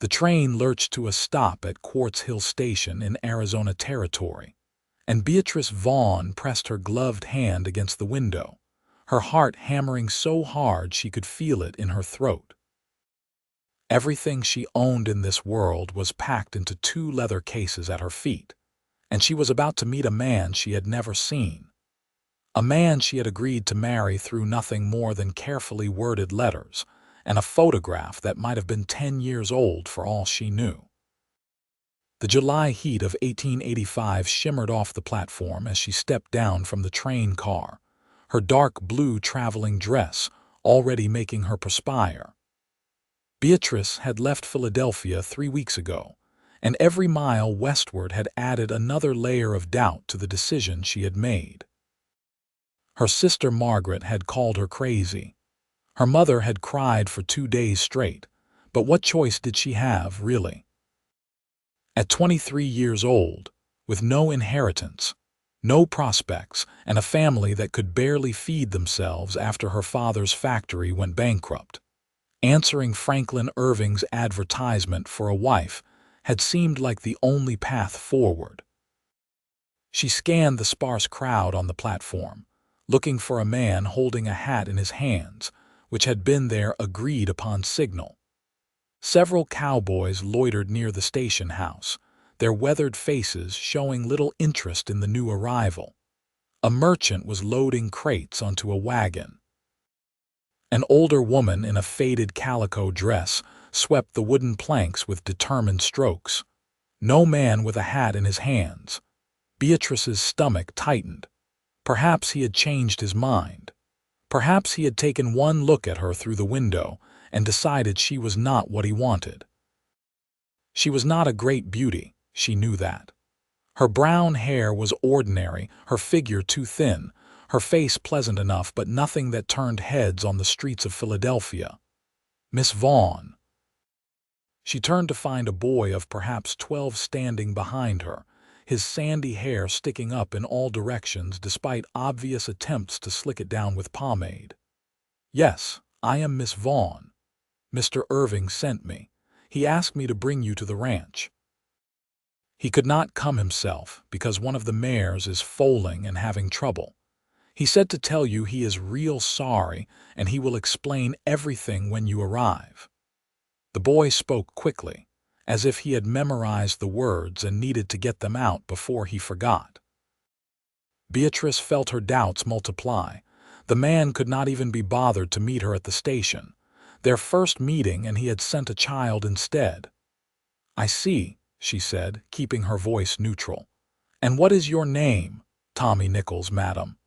The train lurched to a stop at Quartz Hill Station in Arizona Territory, and Beatrice Vaughn pressed her gloved hand against the window, her heart hammering so hard she could feel it in her throat. Everything she owned in this world was packed into 2 leather cases at her feet, and she was about to meet a man she had never seen. A man she had agreed to marry through nothing more than carefully worded letters and a photograph that might have been 10 years old for all she knew. The July heat of 1885 shimmered off the platform as she stepped down from the train car, her dark blue traveling dress already making her perspire. Beatrice had left Philadelphia 3 weeks ago, and every mile westward had added another layer of doubt to the decision she had made. Her sister Margaret had called her crazy. Her mother had cried for 2 days straight, but what choice did she have, really? At 23 years old, with no inheritance, no prospects, and a family that could barely feed themselves after her father's factory went bankrupt, answering Franklin Irving's advertisement for a wife had seemed like the only path forward. She scanned the sparse crowd on the platform, looking for a man holding a hat in his hands, which had been their agreed-upon signal. Several cowboys loitered near the station house, their weathered faces showing little interest in the new arrival. A merchant was loading crates onto a wagon. An older woman in a faded calico dress swept the wooden planks with determined strokes. No man with a hat in his hands. Beatrice's stomach tightened. Perhaps he had changed his mind. Perhaps he had taken one look at her through the window and decided she was not what he wanted. She was not a great beauty, she knew that. Her brown hair was ordinary, her figure too thin, her face pleasant enough but nothing that turned heads on the streets of Philadelphia. Miss Vaughn. She turned to find a boy of perhaps 12 standing behind her, his sandy hair sticking up in all directions despite obvious attempts to slick it down with pomade. "Yes, I am Miss Vaughn. Mr. Irving sent me. He asked me to bring you to the ranch. He could not come himself because one of the mares is foaling and having trouble. He said to tell you he is real sorry and he will explain everything when you arrive." The boy spoke quickly, as if he had memorized the words and needed to get them out before he forgot. Beatrice felt her doubts multiply. The man could not even be bothered to meet her at the station. Their first meeting, and he had sent a child instead. "I see," she said, keeping her voice neutral. "And what is your name?" "Tommy Nichols, madam.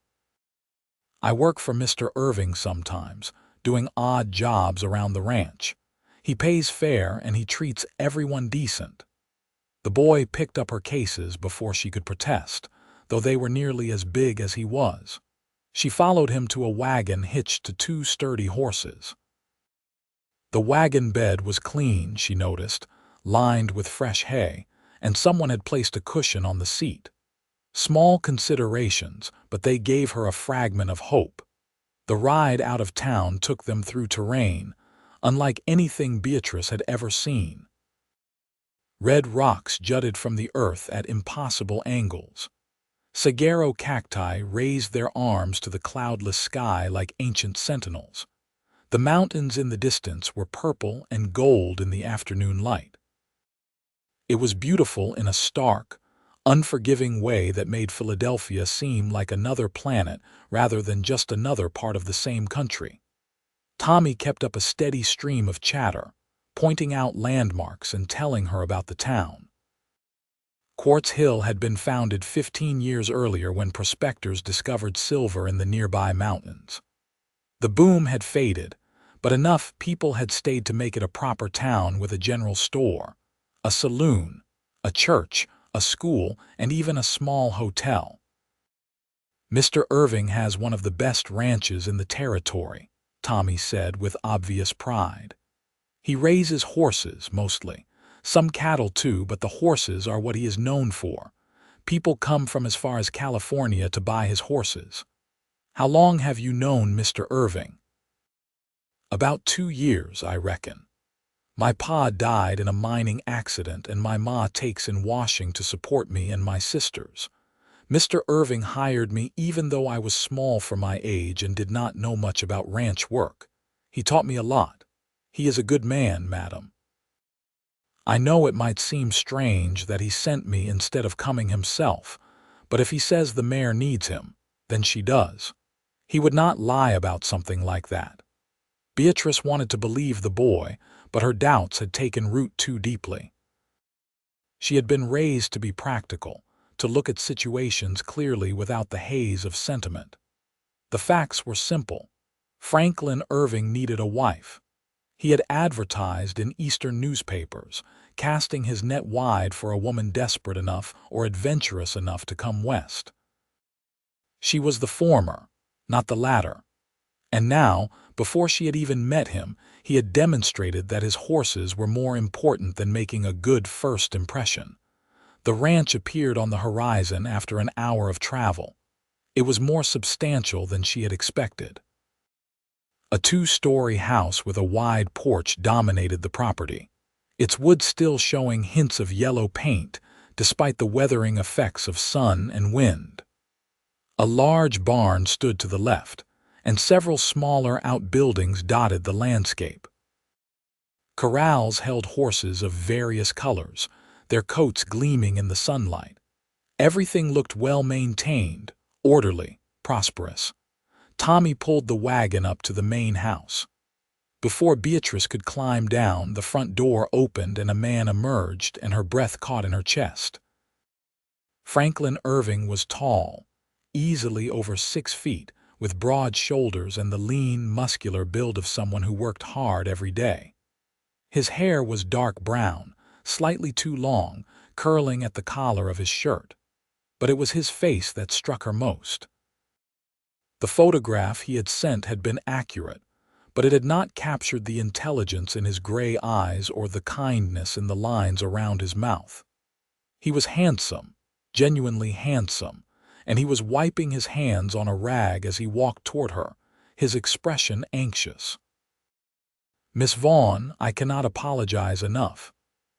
I work for Mr. Irving sometimes, doing odd jobs around the ranch. He pays fair and he treats everyone decent." The boy picked up her cases before she could protest, though they were nearly as big as he was. She followed him to a wagon hitched to 2 sturdy horses. The wagon bed was clean, she noticed, lined with fresh hay, and someone had placed a cushion on the seat. Small considerations, but they gave her a fragment of hope. The ride out of town took them through terrain, unlike anything Beatrice had ever seen. Red rocks jutted from the earth at impossible angles. Saguaro cacti raised their arms to the cloudless sky like ancient sentinels. The mountains in the distance were purple and gold in the afternoon light. It was beautiful in a stark, unforgiving way that made Philadelphia seem like another planet rather than just another part of the same country. Tommy kept up a steady stream of chatter, pointing out landmarks and telling her about the town. Quartz Hill had been founded 15 years earlier when prospectors discovered silver in the nearby mountains. The boom had faded, but enough people had stayed to make it a proper town with a general store, a saloon, a church, a school, and even a small hotel. "Mr. Irving has one of the best ranches in the territory," Tommy said with obvious pride. "He raises horses, mostly. Some cattle too, but the horses are what he is known for. People come from as far as California to buy his horses." "How long have you known Mr. Irving?" "About 2 years, I reckon." My pa died in a mining accident and my ma takes in washing to support me and my sisters. Mr. Irving hired me even though I was small for my age and did not know much about ranch work. He taught me a lot. He is a good man, madam. I know it might seem strange that he sent me instead of coming himself, but if he says the mare needs him, then she does. He would not lie about something like that. Beatrice wanted to believe the boy, but her doubts had taken root too deeply. She had been raised to be practical, to look at situations clearly without the haze of sentiment. The facts were simple. Franklin Irving needed a wife. He had advertised in Eastern newspapers, casting his net wide for a woman desperate enough or adventurous enough to come west. She was the former, not the latter. And now, before she had even met him, he had demonstrated that his horses were more important than making a good first impression. The ranch appeared on the horizon after an hour of travel. It was more substantial than she had expected. A two-story house with a wide porch dominated the property, its wood still showing hints of yellow paint, despite the weathering effects of sun and wind. A large barn stood to the left, and several smaller outbuildings dotted the landscape. Corrals held horses of various colors, their coats gleaming in the sunlight. Everything looked well-maintained, orderly, prosperous. Tommy pulled the wagon up to the main house. Before Beatrice could climb down, the front door opened and a man emerged, and her breath caught in her chest. Franklin Irving was tall, easily over 6 feet, with broad shoulders and the lean, muscular build of someone who worked hard every day. His hair was dark brown, slightly too long, curling at the collar of his shirt. But it was his face that struck her most. The photograph he had sent had been accurate, but it had not captured the intelligence in his gray eyes or the kindness in the lines around his mouth. He was handsome, genuinely handsome, and he was wiping his hands on a rag as he walked toward her, his expression anxious. "Miss Vaughn, I cannot apologize enough."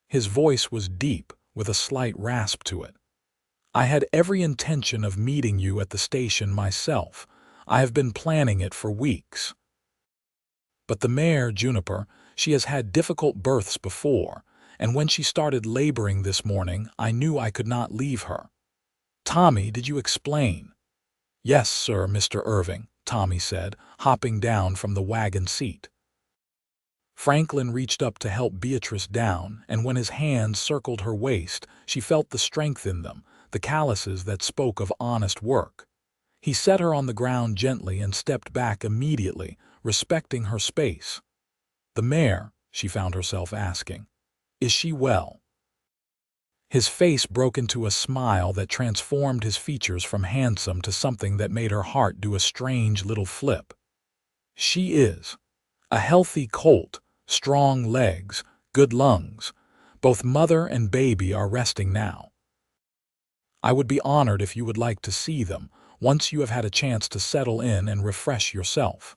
His voice was deep, with a slight rasp to it. "I had every intention of meeting you at the station myself. I have been planning it for weeks. But the mare, Juniper, she has had difficult births before, and when she started laboring this morning, I knew I could not leave her." "Tommy, did you explain?" "Yes, sir, Mr. Irving," Tommy said, hopping down from the wagon seat. Franklin reached up to help Beatrice down, and when his hands circled her waist, she felt the strength in them, the calluses that spoke of honest work. He set her on the ground gently and stepped back immediately, respecting her space. "The mare," she found herself asking, "is she well?" His face broke into a smile that transformed his features from handsome to something that made her heart do a strange little flip. "She is. A healthy colt, strong legs, good lungs. Both mother and baby are resting now. I would be honored if you would like to see them, once you have had a chance to settle in and refresh yourself."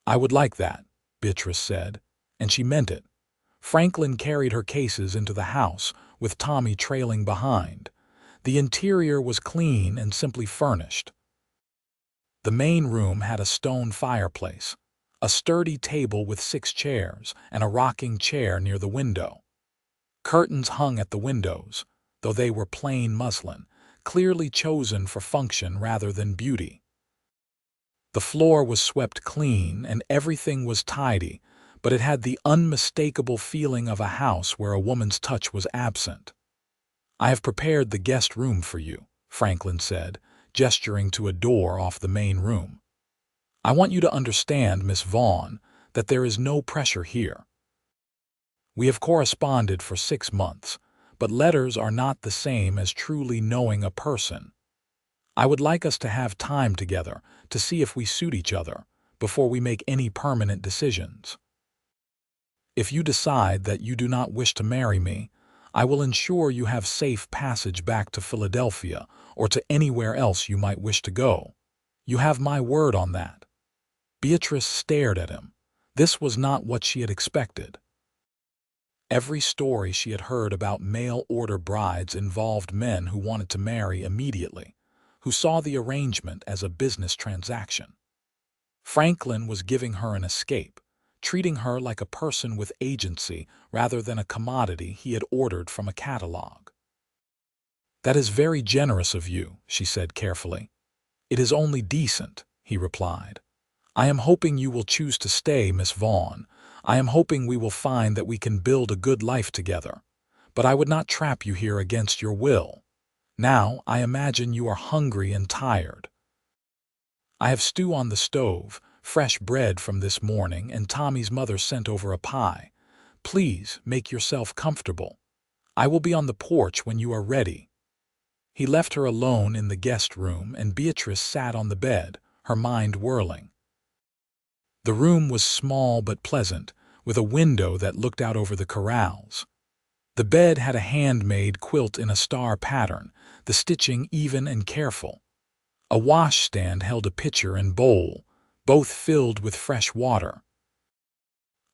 "I would like that," Beatrice said, and she meant it. Franklin carried her cases into the house, with Tommy trailing behind. The interior was clean and simply furnished. The main room had a stone fireplace, a sturdy table with 6 chairs, and a rocking chair near the window. Curtains hung at the windows, though they were plain muslin, clearly chosen for function rather than beauty. The floor was swept clean and everything was tidy, but it had the unmistakable feeling of a house where a woman's touch was absent. "I have prepared the guest room for you," Franklin said, gesturing to a door off the main room. "I want you to understand, Miss Vaughn, that there is no pressure here. We have corresponded for 6 months, but letters are not the same as truly knowing a person. I would like us to have time together to see if we suit each other before we make any permanent decisions. If you decide that you do not wish to marry me, I will ensure you have safe passage back to Philadelphia or to anywhere else you might wish to go. You have my word on that." Beatrice stared at him. This was not what she had expected. Every story she had heard about mail-order brides involved men who wanted to marry immediately, who saw the arrangement as a business transaction. Franklin was giving her an escape, treating her like a person with agency rather than a commodity he had ordered from a catalog. "That is very generous of you," she said carefully. "It is only decent," he replied. "I am hoping you will choose to stay, Miss Vaughn. I am hoping we will find that we can build a good life together. But I would not trap you here against your will. Now, I imagine you are hungry and tired. I have stew on the stove, fresh bread from this morning, and Tommy's mother sent over a pie. Please make yourself comfortable. I will be on the porch when you are ready." He left her alone in the guest room, and Beatrice sat on the bed, her mind whirling. The room was small but pleasant, with a window that looked out over the corrals. The bed had a handmade quilt in a star pattern, the stitching even and careful. A washstand held a pitcher and bowl, both filled with fresh water.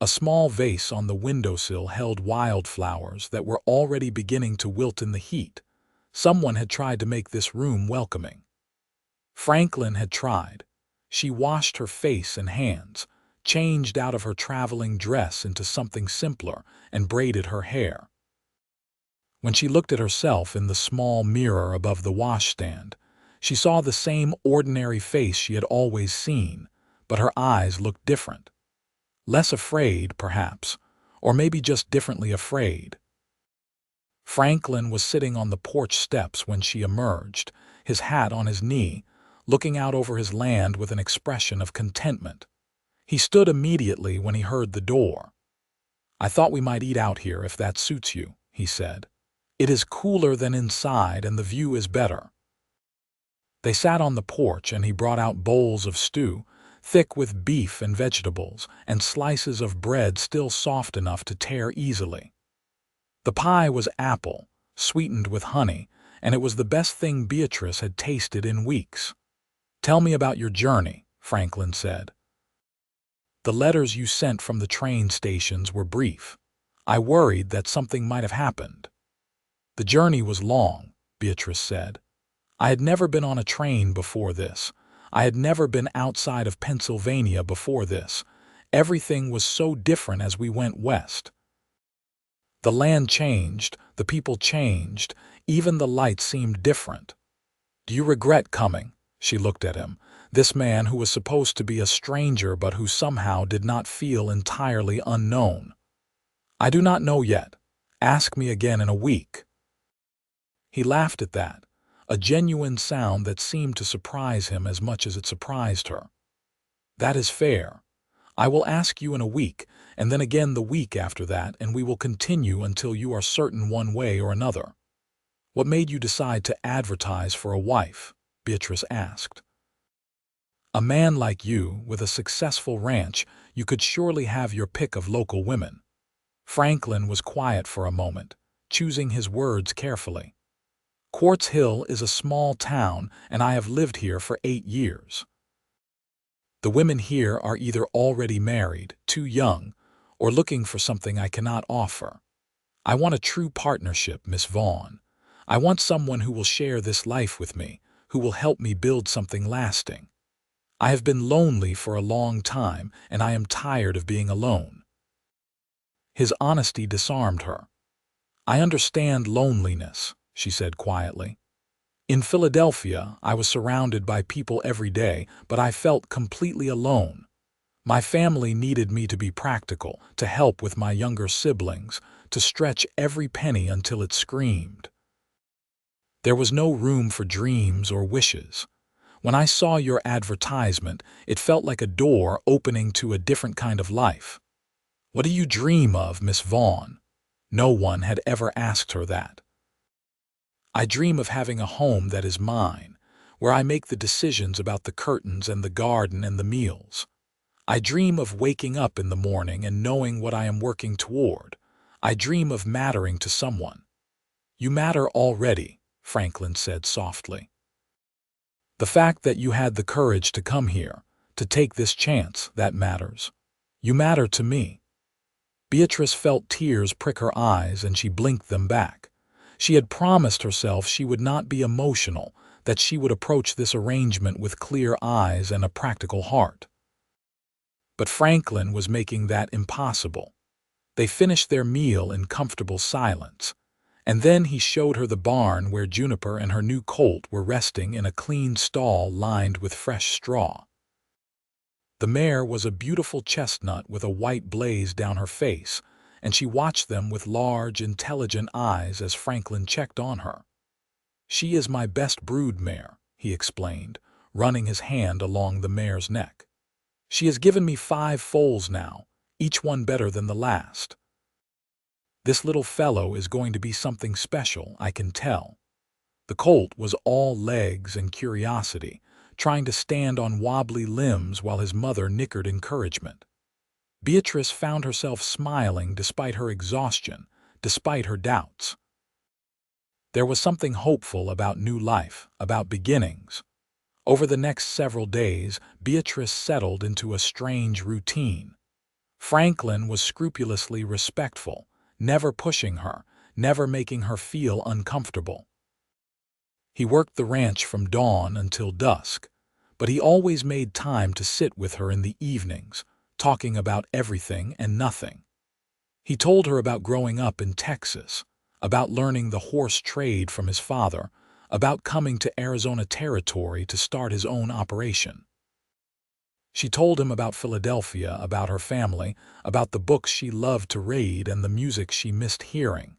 A small vase on the windowsill held wildflowers that were already beginning to wilt in the heat. Someone had tried to make this room welcoming. Franklin had tried. She washed her face and hands, changed out of her traveling dress into something simpler, and braided her hair. When she looked at herself in the small mirror above the washstand, she saw the same ordinary face she had always seen, but her eyes looked different. Less afraid, perhaps, or maybe just differently afraid. Franklin was sitting on the porch steps when she emerged, his hat on his knee, looking out over his land with an expression of contentment. He stood immediately when he heard the door. "I thought we might eat out here if that suits you," he said. "It is cooler than inside and the view is better." They sat on the porch and he brought out bowls of stew, thick with beef and vegetables, and slices of bread still soft enough to tear easily. The pie was apple, sweetened with honey, and it was the best thing Beatrice had tasted in weeks. "Tell me about your journey," Franklin said. "The letters you sent from the train stations were brief. I worried that something might have happened." "The journey was long," Beatrice said. "I had never been on a train before this. I had never been outside of Pennsylvania before this. Everything was so different as we went west. The land changed, the people changed, even the lights seemed different. Do you regret coming?" She looked at him, this man who was supposed to be a stranger but who somehow did not feel entirely unknown. "I do not know yet. Ask me again in a week." He laughed at that, a genuine sound that seemed to surprise him as much as it surprised her. "That is fair. I will ask you in a week, and then again the week after that, and we will continue until you are certain one way or another." "What made you decide to advertise for a wife?" Beatrice asked. "A man like you, with a successful ranch, you could surely have your pick of local women." Franklin was quiet for a moment, choosing his words carefully. "Quartz Hill is a small town, and I have lived here for 8 years. The women here are either already married, too young, or looking for something I cannot offer. I want a true partnership, Miss Vaughn. I want someone who will share this life with me, who will help me build something lasting. I have been lonely for a long time, and I am tired of being alone." His honesty disarmed her. "I understand loneliness," she said quietly. "In Philadelphia, I was surrounded by people every day, but I felt completely alone. My family needed me to be practical, to help with my younger siblings, to stretch every penny until it screamed. There was no room for dreams or wishes. When I saw your advertisement, it felt like a door opening to a different kind of life." "What do you dream of, Miss Vaughn?" No one had ever asked her that. "I dream of having a home that is mine, where I make the decisions about the curtains and the garden and the meals. I dream of waking up in the morning and knowing what I am working toward. I dream of mattering to someone." "You matter already," Franklin said softly. "The fact that you had the courage to come here, to take this chance, that matters. You matter to me." Beatrice felt tears prick her eyes and she blinked them back. She had promised herself she would not be emotional, that she would approach this arrangement with clear eyes and a practical heart. But Franklin was making that impossible. They finished their meal in comfortable silence, and then he showed her the barn where Juniper and her new colt were resting in a clean stall lined with fresh straw. The mare was a beautiful chestnut with a white blaze down her face, and she watched them with large, intelligent eyes as Franklin checked on her. "She is my best brood mare," he explained, running his hand along the mare's neck. "She has given me 5 foals now, each one better than the last. This little fellow is going to be something special, I can tell." The colt was all legs and curiosity, trying to stand on wobbly limbs while his mother nickered encouragement. Beatrice found herself smiling despite her exhaustion, despite her doubts. There was something hopeful about new life, about beginnings. Over the next several days, Beatrice settled into a strange routine. Franklin was scrupulously respectful, never pushing her, never making her feel uncomfortable. He worked the ranch from dawn until dusk, but he always made time to sit with her in the evenings, talking about everything and nothing. He told her about growing up in Texas, about learning the horse trade from his father, about coming to Arizona Territory to start his own operation. She told him about Philadelphia, about her family, about the books she loved to read and the music she missed hearing.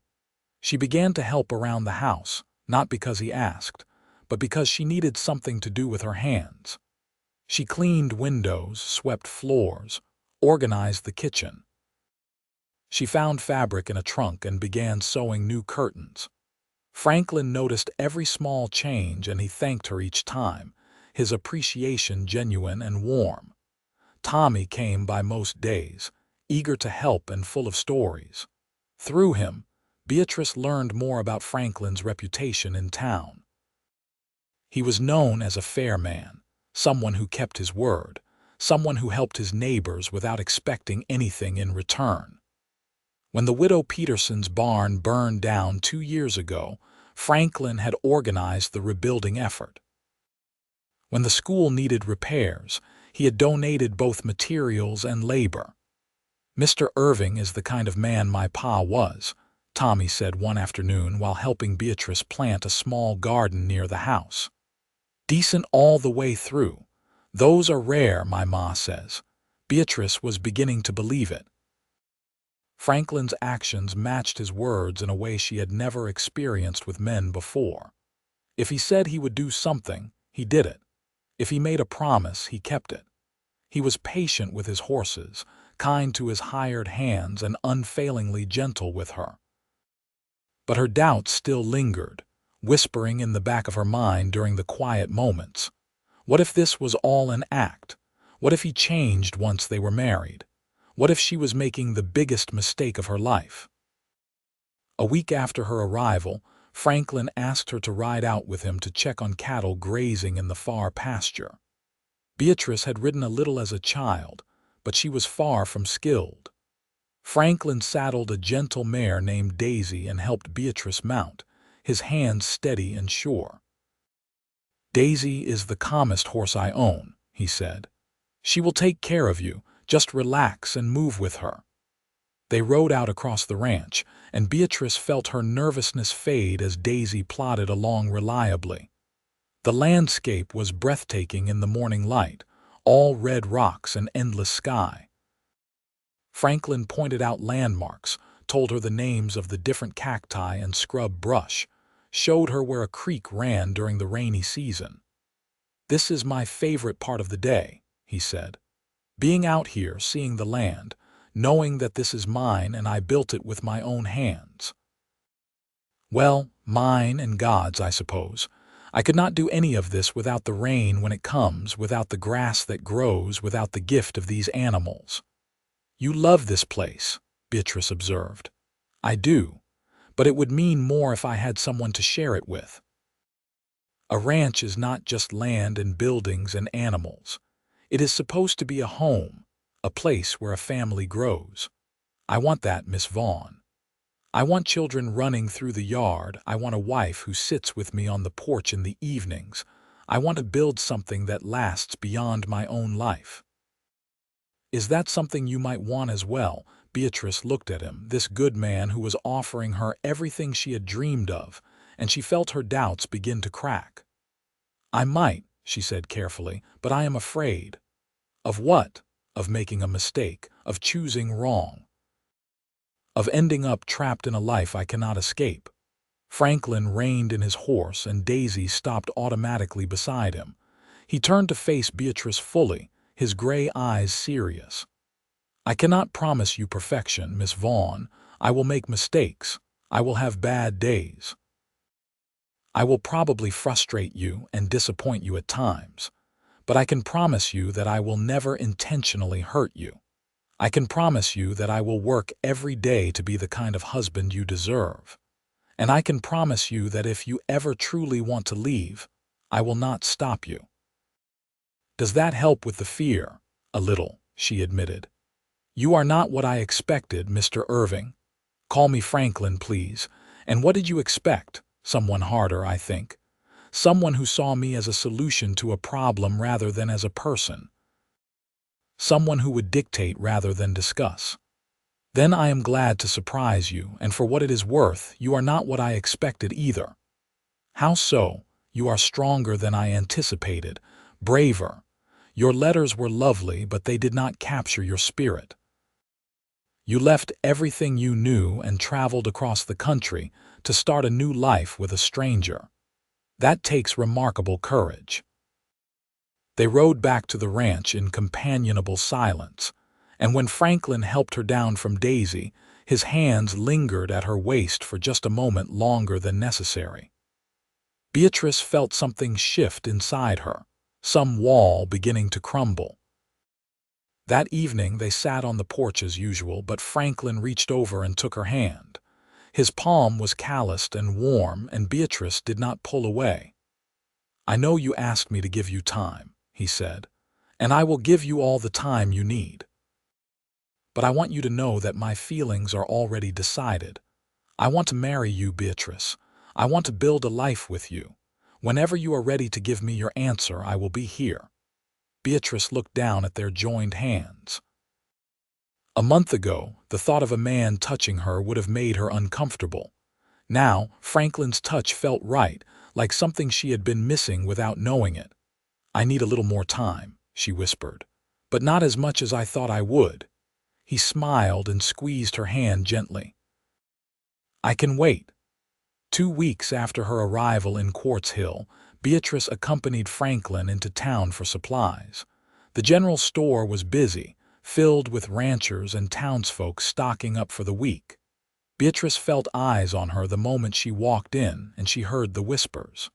She began to help around the house, not because he asked, but because she needed something to do with her hands. She cleaned windows, swept floors, organized the kitchen. She found fabric in a trunk and began sewing new curtains. Franklin noticed every small change and he thanked her each time, his appreciation genuine and warm. Tommy came by most days, eager to help and full of stories. Through him, Beatrice learned more about Franklin's reputation in town. He was known as a fair man, someone who kept his word, someone who helped his neighbors without expecting anything in return. When the widow Peterson's barn burned down 2 years ago, Franklin had organized the rebuilding effort. When the school needed repairs, he had donated both materials and labor. "Mr. Irving is the kind of man my pa was," Tommy said one afternoon while helping Beatrice plant a small garden near the house. "Decent all the way through. Those are rare, my ma says." Beatrice was beginning to believe it. Franklin's actions matched his words in a way she had never experienced with men before. If he said he would do something, he did it. If he made a promise, he kept it. He was patient with his horses, kind to his hired hands, and unfailingly gentle with her. But her doubts still lingered, whispering in the back of her mind during the quiet moments. What if this was all an act? What if he changed once they were married? What if she was making the biggest mistake of her life? A week after her arrival, Franklin asked her to ride out with him to check on cattle grazing in the far pasture. Beatrice had ridden a little as a child, but she was far from skilled. Franklin saddled a gentle mare named Daisy and helped Beatrice mount, his hands steady and sure. "Daisy is the calmest horse I own," he said. "She will take care of you, just relax and move with her." They rode out across the ranch, and Beatrice felt her nervousness fade as Daisy plodded along reliably. The landscape was breathtaking in the morning light, all red rocks and endless sky. Franklin pointed out landmarks, told her the names of the different cacti and scrub brush, showed her where a creek ran during the rainy season. "This is my favorite part of the day," he said. "Being out here, seeing the land, knowing that this is mine and I built it with my own hands. Well, mine and God's, I suppose. I could not do any of this without the rain when it comes, without the grass that grows, without the gift of these animals." "You love this place," Beatrice observed. "I do, but it would mean more if I had someone to share it with." A ranch is not just land and buildings and animals. It is supposed to be a home, a place where a family grows. I want that, Miss Vaughn. I want children running through the yard. I want a wife who sits with me on the porch in the evenings. I want to build something that lasts beyond my own life. Is that something you might want as well? Beatrice looked at him, this good man who was offering her everything she had dreamed of, and she felt her doubts begin to crack. I might, she said carefully, but I am afraid. Of what? Of making a mistake, of choosing wrong, of ending up trapped in a life I cannot escape. Franklin reined in his horse and Daisy stopped automatically beside him. He turned to face Beatrice fully, his gray eyes serious. I cannot promise you perfection, Miss Vaughn. I will make mistakes. I will have bad days. I will probably frustrate you and disappoint you at times. But I can promise you that I will never intentionally hurt you. I can promise you that I will work every day to be the kind of husband you deserve. And I can promise you that if you ever truly want to leave, I will not stop you. Does that help with the fear? A little, she admitted. You are not what I expected, Mr. Irving. Call me Franklin, please. And what did you expect? Someone harder, I think. Someone who saw me as a solution to a problem rather than as a person. Someone who would dictate rather than discuss. Then I am glad to surprise you, and for what it is worth, you are not what I expected either. How so? You are stronger than I anticipated, braver. Your letters were lovely, but they did not capture your spirit. You left everything you knew and traveled across the country to start a new life with a stranger. That takes remarkable courage. They rode back to the ranch in companionable silence, and when Franklin helped her down from Daisy, his hands lingered at her waist for just a moment longer than necessary. Beatrice felt something shift inside her, some wall beginning to crumble. That evening they sat on the porch as usual, but Franklin reached over and took her hand. His palm was calloused and warm, and Beatrice did not pull away. I know you asked me to give you time, he said, and I will give you all the time you need. But I want you to know that my feelings are already decided. I want to marry you, Beatrice. I want to build a life with you. Whenever you are ready to give me your answer, I will be here. Beatrice looked down at their joined hands. A month ago, the thought of a man touching her would have made her uncomfortable. Now, Franklin's touch felt right, like something she had been missing without knowing it. I need a little more time, she whispered, but not as much as I thought I would. He smiled and squeezed her hand gently. I can wait. 2 weeks after her arrival in Quartz Hill, Beatrice accompanied Franklin into town for supplies. The general store was busy, filled with ranchers and townsfolk stocking up for the week. Beatrice felt eyes on her the moment she walked in, and she heard the whispers.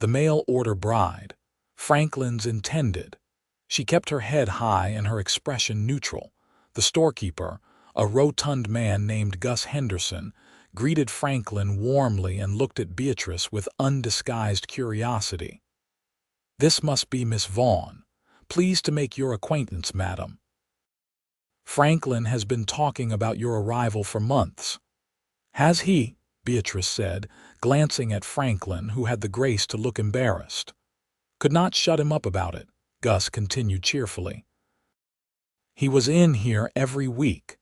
The mail-order bride, Franklin's intended. She kept her head high and her expression neutral. The storekeeper, a rotund man named Gus Henderson, greeted Franklin warmly and looked at Beatrice with undisguised curiosity. This must be Miss Vaughn. Pleased to make your acquaintance, madam. Franklin has been talking about your arrival for months. Has he? Beatrice said, glancing at Franklin, who had the grace to look embarrassed. Could not shut him up about it, Gus continued cheerfully. He was in here every week,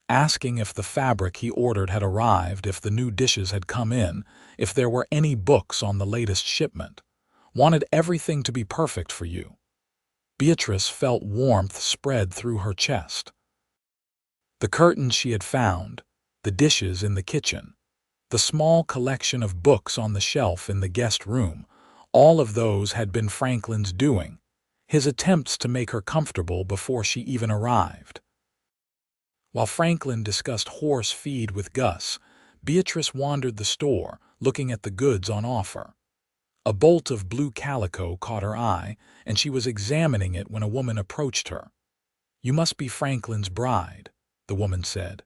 asking if the fabric he ordered had arrived, if the new dishes had come in, if there were any books on the latest shipment. Wanted everything to be perfect for you. Beatrice felt warmth spread through her chest. The curtains she had found, the dishes in the kitchen, the small collection of books on the shelf in the guest room, all of those had been Franklin's doing, his attempts to make her comfortable before she even arrived. While Franklin discussed horse feed with Gus, Beatrice wandered the store, looking at the goods on offer. A bolt of blue calico caught her eye, and she was examining it when a woman approached her. You must be Franklin's bride, the woman said.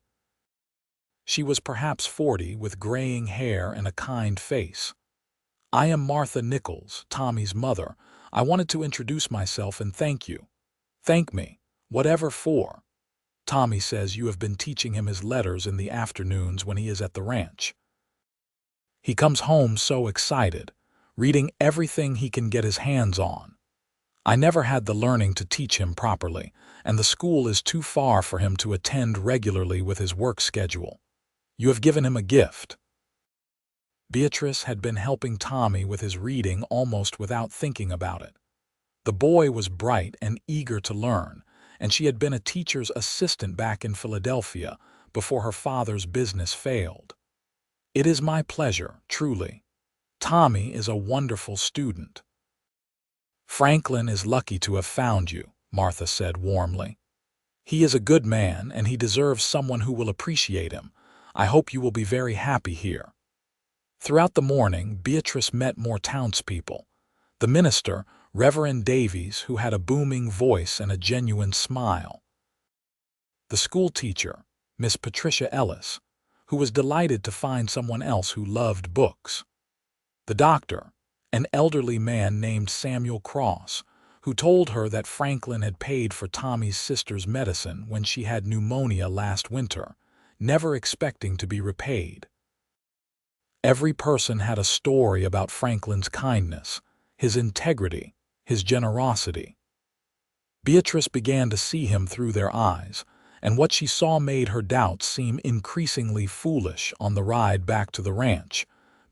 She was perhaps 40, with graying hair and a kind face. I am Martha Nichols, Tommy's mother. I wanted to introduce myself and thank you. Thank me, whatever for. Tommy says you have been teaching him his letters in the afternoons when he is at the ranch. He comes home so excited, reading everything he can get his hands on. I never had the learning to teach him properly, and the school is too far for him to attend regularly with his work schedule. You have given him a gift." Beatrice had been helping Tommy with his reading almost without thinking about it. The boy was bright and eager to learn, and she had been a teacher's assistant back in Philadelphia before her father's business failed. "It is my pleasure, truly. Tommy is a wonderful student." "Franklin is lucky to have found you," Martha said warmly. "He is a good man, and he deserves someone who will appreciate him. I hope you will be very happy here." Throughout the morning, Beatrice met more townspeople. The minister, Reverend Davies, who had a booming voice and a genuine smile. The school teacher, Miss Patricia Ellis, who was delighted to find someone else who loved books. The doctor, an elderly man named Samuel Cross, who told her that Franklin had paid for Tommy's sister's medicine when she had pneumonia last winter, never expecting to be repaid. Every person had a story about Franklin's kindness, his integrity, his generosity. Beatrice began to see him through their eyes, and what she saw made her doubts seem increasingly foolish. On the ride back to the ranch,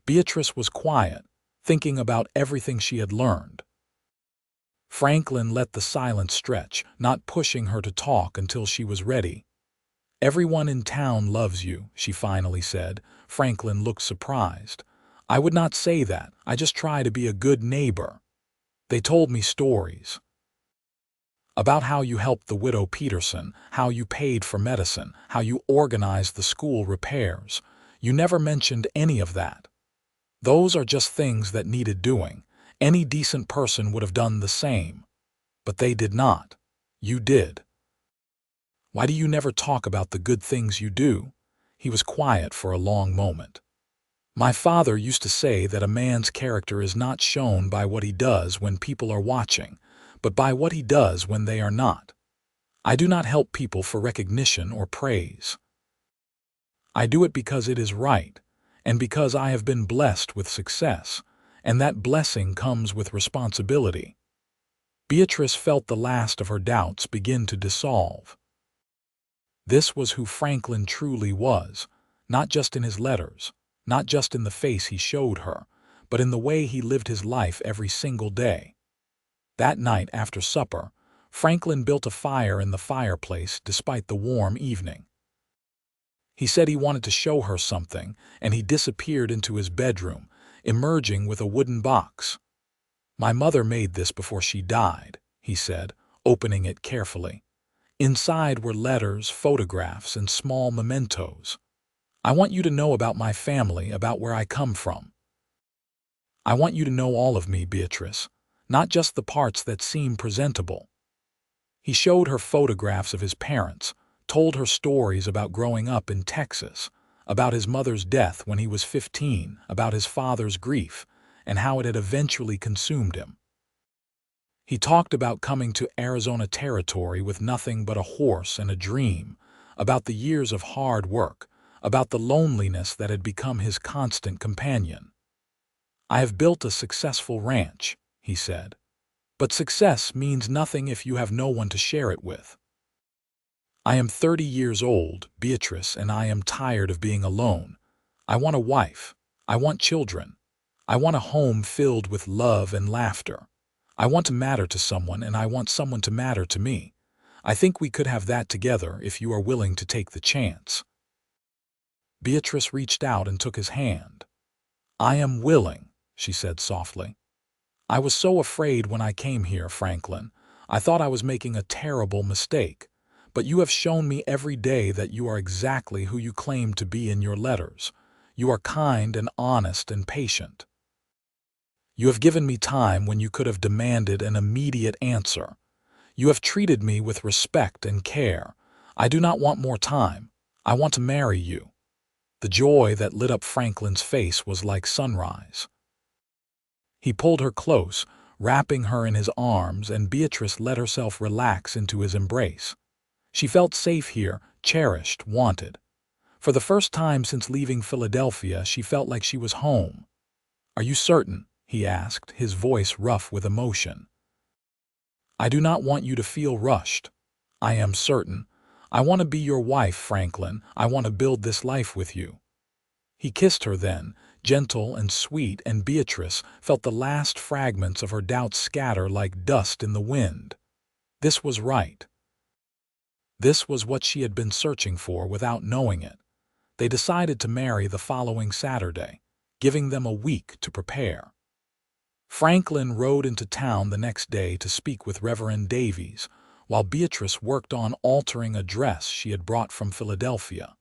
Beatrice was quiet, thinking about everything she had learned. Franklin let the silence stretch, not pushing her to talk until she was ready. "Everyone in town loves you," she finally said. Franklin looked surprised. "I would not say that. I just try to be a good neighbor. They told me stories about how you helped the widow Peterson, how you paid for medicine, how you organized the school repairs. You never mentioned any of that. Those are just things that needed doing. Any decent person would have done the same. But they did not. You did. Why do you never talk about the good things you do?" He was quiet for a long moment. "My father used to say that a man's character is not shown by what he does when people are watching, but by what he does when they are not. I do not help people for recognition or praise. I do it because it is right, and because I have been blessed with success, and that blessing comes with responsibility." Beatrice felt the last of her doubts begin to dissolve. This was who Franklin truly was, not just in his letters, not just in the face he showed her, but in the way he lived his life every single day. That night after supper, Franklin built a fire in the fireplace despite the warm evening. He said he wanted to show her something, and he disappeared into his bedroom, emerging with a wooden box. "My mother made this before she died," he said, opening it carefully. Inside were letters, photographs, and small mementos. "I want you to know about my family, about where I come from. I want you to know all of me, Beatrice, not just the parts that seem presentable." He showed her photographs of his parents, told her stories about growing up in Texas, about his mother's death when he was 15, about his father's grief, and how it had eventually consumed him. He talked about coming to Arizona Territory with nothing but a horse and a dream, about the years of hard work, about the loneliness that had become his constant companion. "I have built a successful ranch," he said. "But success means nothing if you have no one to share it with. I am 30 years old, Beatrice, and I am tired of being alone. I want a wife. I want children. I want a home filled with love and laughter. I want to matter to someone, and I want someone to matter to me. I think we could have that together if you are willing to take the chance." Beatrice reached out and took his hand. "I am willing," she said softly. "I was so afraid when I came here, Franklin. I thought I was making a terrible mistake. But you have shown me every day that you are exactly who you claim to be in your letters. You are kind and honest and patient. You have given me time when you could have demanded an immediate answer. You have treated me with respect and care. I do not want more time. I want to marry you." The joy that lit up Franklin's face was like sunrise. He pulled her close, wrapping her in his arms, and Beatrice let herself relax into his embrace. She felt safe here, cherished, wanted. For the first time since leaving Philadelphia, she felt like she was home. "Are you certain?" he asked, his voice rough with emotion. "I do not want you to feel rushed. I am certain. I want to be your wife, Franklin. I want to build this life with you." He kissed her then, gentle and sweet, and Beatrice felt the last fragments of her doubts scatter like dust in the wind. This was right. This was what she had been searching for without knowing it. They decided to marry the following Saturday, giving them a week to prepare. Franklin rode into town the next day to speak with Reverend Davies, while Beatrice worked on altering a dress she had brought from Philadelphia.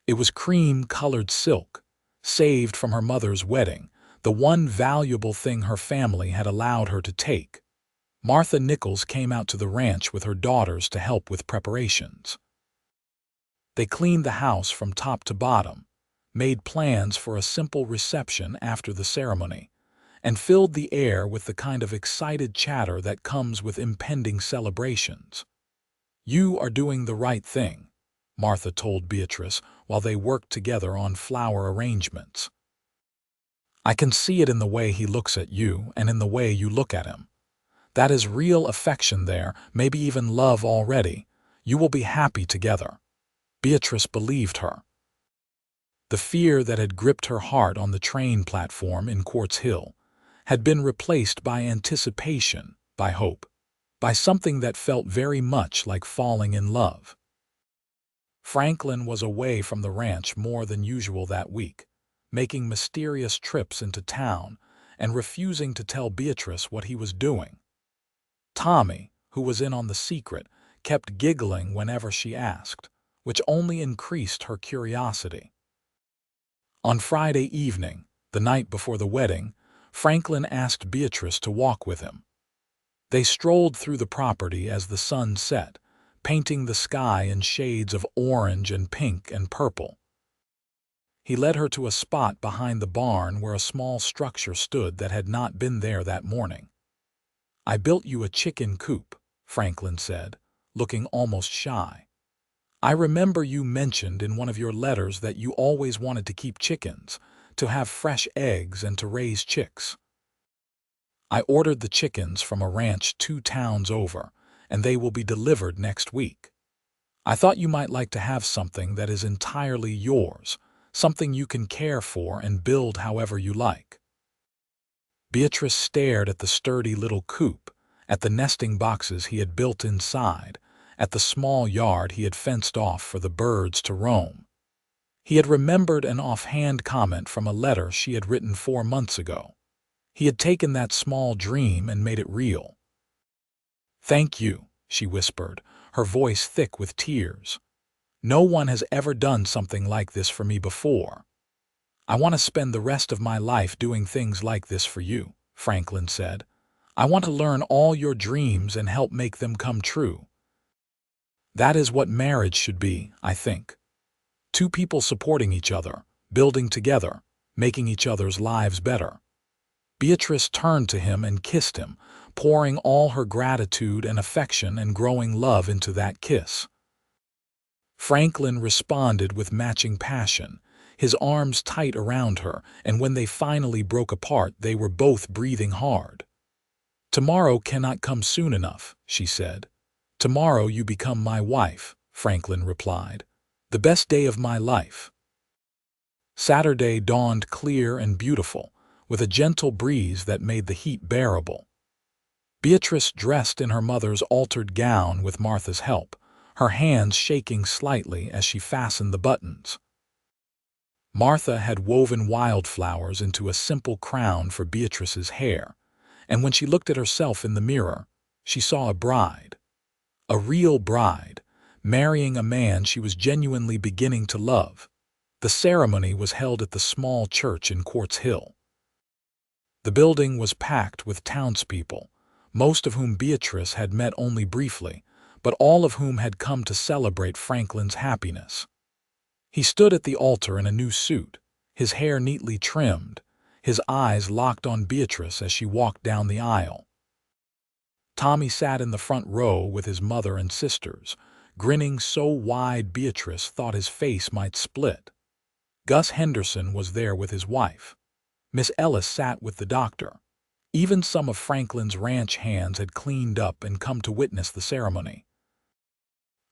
It was cream-colored silk, saved from her mother's wedding, the one valuable thing her family had allowed her to take. Martha Nichols came out to the ranch with her daughters to help with preparations. They cleaned the house from top to bottom, made plans for a simple reception after the ceremony, and filled the air with the kind of excited chatter that comes with impending celebrations. "You are doing the right thing," Martha told Beatrice while they worked together on flower arrangements. "I can see it in the way he looks at you and in the way you look at him. That is real affection there, maybe even love already. You will be happy together." Beatrice believed her. The fear that had gripped her heart on the train platform in Quartz Hill had been replaced by anticipation, by hope, by something that felt very much like falling in love. Franklin was away from the ranch more than usual that week, making mysterious trips into town and refusing to tell Beatrice what he was doing. Tommy, who was in on the secret, kept giggling whenever she asked, which only increased her curiosity. On Friday evening, the night before the wedding, Franklin asked Beatrice to walk with him. They strolled through the property as the sun set, painting the sky in shades of orange and pink and purple. He led her to a spot behind the barn where a small structure stood that had not been there that morning. "I built you a chicken coop," Franklin said, looking almost shy. "I remember you mentioned in one of your letters that you always wanted to keep chickens, to have fresh eggs and to raise chicks. I ordered the chickens from a ranch 2 towns over, and they will be delivered next week. I thought you might like to have something that is entirely yours, something you can care for and build however you like." Beatrice stared at the sturdy little coop, at the nesting boxes he had built inside, at the small yard he had fenced off for the birds to roam. He had remembered an offhand comment from a letter she had written 4 months ago. He had taken that small dream and made it real. "Thank you," she whispered, her voice thick with tears. "No one has ever done something like this for me before." "I want to spend the rest of my life doing things like this for you," Franklin said. "I want to learn all your dreams and help make them come true. That is what marriage should be, I think. 2 people supporting each other, building together, making each other's lives better." Beatrice turned to him and kissed him, pouring all her gratitude and affection and growing love into that kiss. Franklin responded with matching passion, his arms tight around her, and when they finally broke apart, they were both breathing hard. "Tomorrow cannot come soon enough," she said. "Tomorrow you become my wife," Franklin replied. "The best day of my life." Saturday dawned clear and beautiful, with a gentle breeze that made the heat bearable. Beatrice dressed in her mother's altered gown with Martha's help, her hands shaking slightly as she fastened the buttons. Martha had woven wildflowers into a simple crown for Beatrice's hair, and when she looked at herself in the mirror, she saw a bride. A real bride, marrying a man she was genuinely beginning to love. The ceremony was held at the small church in Quartz Hill. The building was packed with townspeople, most of whom Beatrice had met only briefly, but all of whom had come to celebrate Franklin's happiness. He stood at the altar in a new suit, his hair neatly trimmed, his eyes locked on Beatrice as she walked down the aisle. Tommy sat in the front row with his mother and sisters, grinning so wide Beatrice thought his face might split. Gus Henderson was there with his wife. Miss Ellis sat with the doctor. Even some of Franklin's ranch hands had cleaned up and come to witness the ceremony.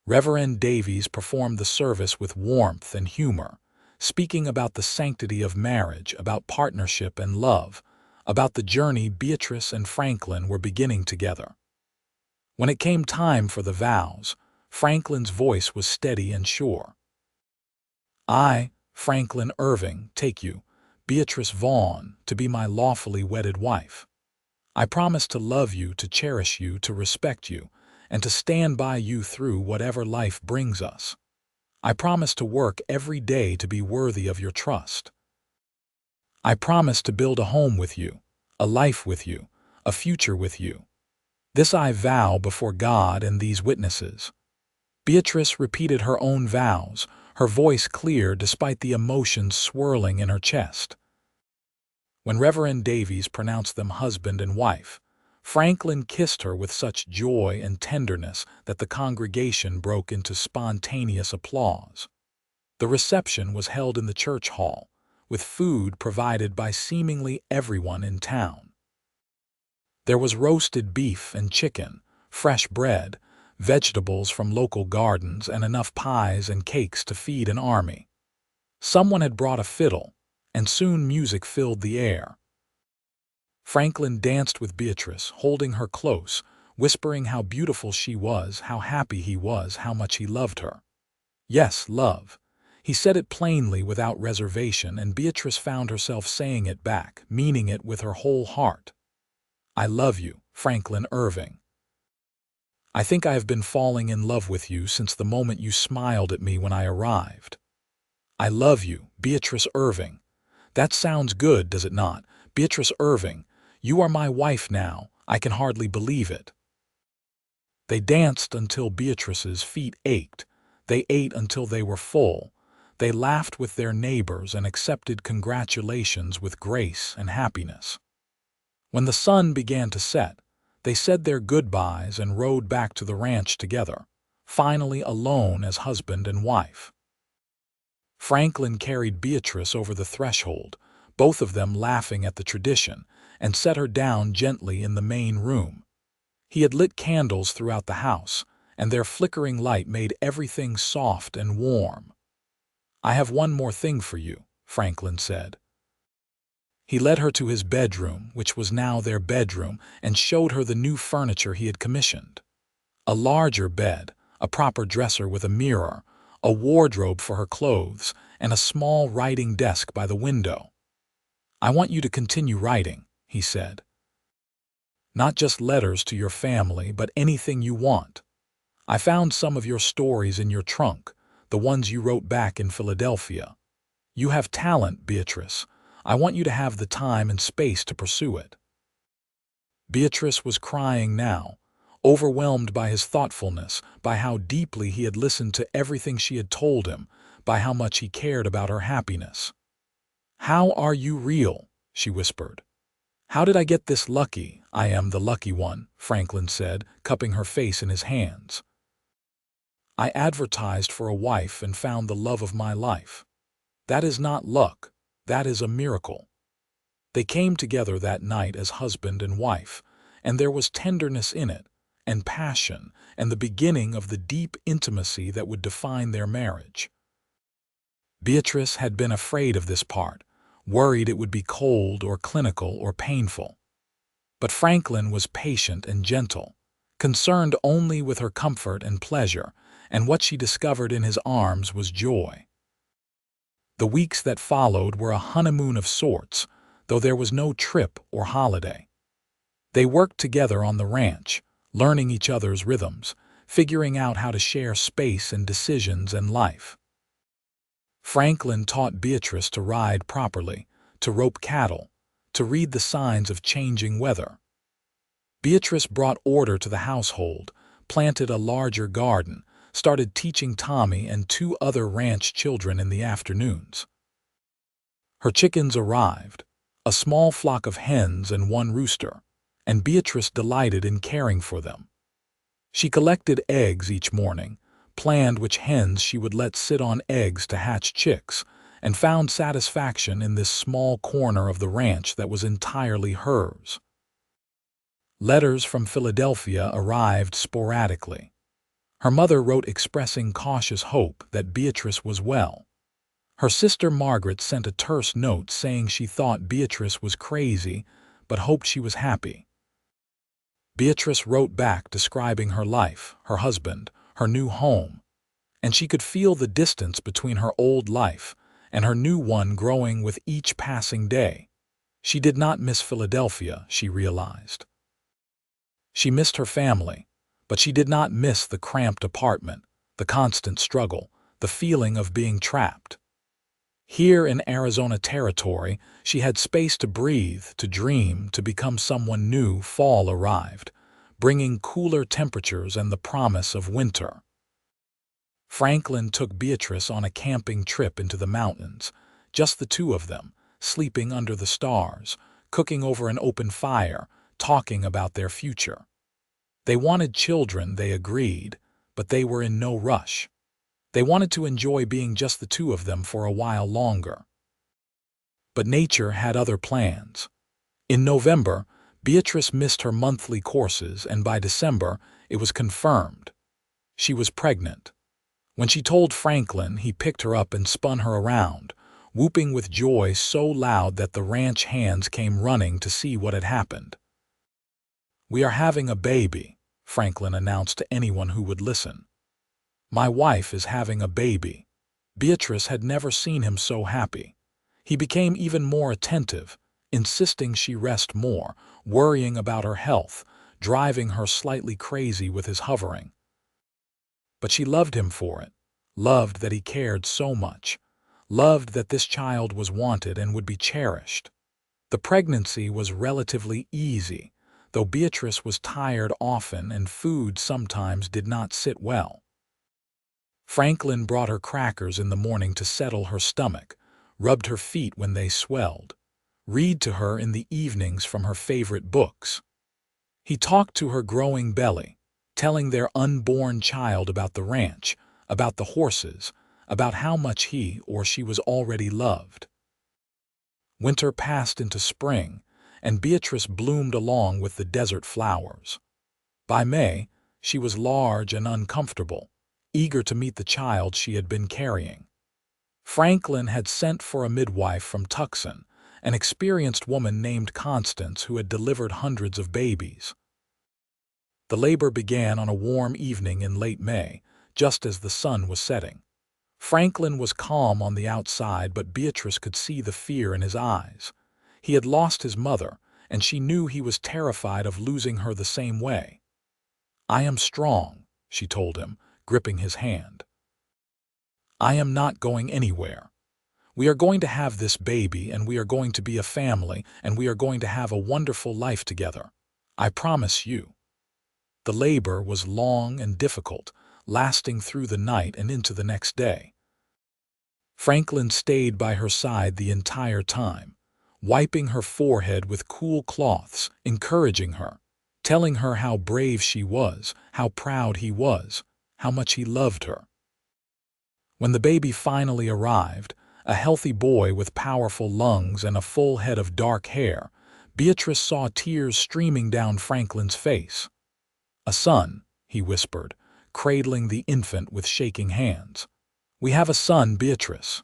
Reverend Davies performed the service with warmth and humor, speaking about the sanctity of marriage, about partnership and love, about the journey Beatrice and Franklin were beginning together. When it came time for the vows, Franklin's voice was steady and sure. "I, Franklin Irving, take you, Beatrice Vaughn, to be my lawfully wedded wife. I promise to love you, to cherish you, to respect you, and to stand by you through whatever life brings us. I promise to work every day to be worthy of your trust. I promise to build a home with you, a life with you, a future with you. This I vow before God and these witnesses." Beatrice repeated her own vows, her voice clear despite the emotions swirling in her chest. When Reverend Davies pronounced them husband and wife, Franklin kissed her with such joy and tenderness that the congregation broke into spontaneous applause. The reception was held in the church hall, with food provided by seemingly everyone in town. There was roasted beef and chicken, fresh bread, vegetables from local gardens, and enough pies and cakes to feed an army. Someone had brought a fiddle, and soon music filled the air. Franklin danced with Beatrice, holding her close, whispering how beautiful she was, how happy he was, how much he loved her. Yes, love. He said it plainly without reservation, and Beatrice found herself saying it back, meaning it with her whole heart. "I love you, Franklin Irving. I think I have been falling in love with you since the moment you smiled at me when I arrived. I love you, Beatrice Irving. That sounds good, does it not? Beatrice Irving, you are my wife now. I can hardly believe it." They danced until Beatrice's feet ached. They ate until they were full. They laughed with their neighbors and accepted congratulations with grace and happiness. When the sun began to set, they said their goodbyes and rode back to the ranch together, finally alone as husband and wife. Franklin carried Beatrice over the threshold, both of them laughing at the tradition, and set her down gently in the main room. He had lit candles throughout the house, and their flickering light made everything soft and warm. "I have one more thing for you," Franklin said. He led her to his bedroom, which was now their bedroom, and showed her the new furniture he had commissioned. A larger bed, a proper dresser with a mirror, a wardrobe for her clothes, and a small writing desk by the window. "I want you to continue writing," he said. "Not just letters to your family, but anything you want. I found some of your stories in your trunk, the ones you wrote back in Philadelphia. You have talent, Beatrice. I want you to have the time and space to pursue it." Beatrice was crying now, overwhelmed by his thoughtfulness, by how deeply he had listened to everything she had told him, by how much he cared about her happiness. "How are you real?" she whispered. "How did I get this lucky?" "I am the lucky one," Franklin said, cupping her face in his hands. "I advertised for a wife and found the love of my life. That is not luck, that is a miracle." They came together that night as husband and wife, and there was tenderness in it, and passion, and the beginning of the deep intimacy that would define their marriage. Beatrice had been afraid of this part, worried it would be cold or clinical or painful. But Franklin was patient and gentle, concerned only with her comfort and pleasure, and what she discovered in his arms was joy. The weeks that followed were a honeymoon of sorts, though there was no trip or holiday. They worked together on the ranch, learning each other's rhythms, figuring out how to share space and decisions and life. Franklin taught Beatrice to ride properly, to rope cattle, to read the signs of changing weather. Beatrice brought order to the household, planted a larger garden, started teaching Tommy and 2 other ranch children in the afternoons. Her chickens arrived, a small flock of hens and 1 rooster, and Beatrice delighted in caring for them. She collected eggs each morning, planned which hens she would let sit on eggs to hatch chicks, and found satisfaction in this small corner of the ranch that was entirely hers. Letters from Philadelphia arrived sporadically. Her mother wrote expressing cautious hope that Beatrice was well. Her sister Margaret sent a terse note saying she thought Beatrice was crazy, but hoped she was happy. Beatrice wrote back describing her life, her husband, her new home, and she could feel the distance between her old life and her new one growing with each passing day. She did not miss Philadelphia, she realized. She missed her family, but she did not miss the cramped apartment, the constant struggle, the feeling of being trapped. Here in Arizona Territory, she had space to breathe, to dream, to become someone new. Fall arrived, bringing cooler temperatures and the promise of winter. Franklin took Beatrice on a camping trip into the mountains, just the two of them, sleeping under the stars, cooking over an open fire, talking about their future. They wanted children, they agreed, but they were in no rush. They wanted to enjoy being just the two of them for a while longer. But nature had other plans. In November, Beatrice missed her monthly courses, and by December, it was confirmed. She was pregnant. When she told Franklin, he picked her up and spun her around, whooping with joy so loud that the ranch hands came running to see what had happened. "We are having a baby," Franklin announced to anyone who would listen. "My wife is having a baby." Beatrice had never seen him so happy. He became even more attentive, insisting she rest more, worrying about her health, driving her slightly crazy with his hovering. But she loved him for it, loved that he cared so much, loved that this child was wanted and would be cherished. The pregnancy was relatively easy, though Beatrice was tired often and food sometimes did not sit well. Franklin brought her crackers in the morning to settle her stomach, rubbed her feet when they swelled, read to her in the evenings from her favorite books. He talked to her growing belly, telling their unborn child about the ranch, about the horses, about how much he or she was already loved. Winter passed into spring, and Beatrice bloomed along with the desert flowers. By May, she was large and uncomfortable, eager to meet the child she had been carrying. Franklin had sent for a midwife from Tucson, an experienced woman named Constance who had delivered hundreds of babies. The labor began on a warm evening in late May, just as the sun was setting. Franklin was calm on the outside, but Beatrice could see the fear in his eyes. He had lost his mother, and she knew he was terrified of losing her the same way. "I am strong," she told him, gripping his hand. "I am not going anywhere. We are going to have this baby, and we are going to be a family, and we are going to have a wonderful life together. I promise you." The labor was long and difficult, lasting through the night and into the next day. Franklin stayed by her side the entire time, wiping her forehead with cool cloths, encouraging her, telling her how brave she was, how proud he was, how much he loved her. When the baby finally arrived, a healthy boy with powerful lungs and a full head of dark hair, Beatrice saw tears streaming down Franklin's face. "A son," he whispered, cradling the infant with shaking hands. "We have a son, Beatrice."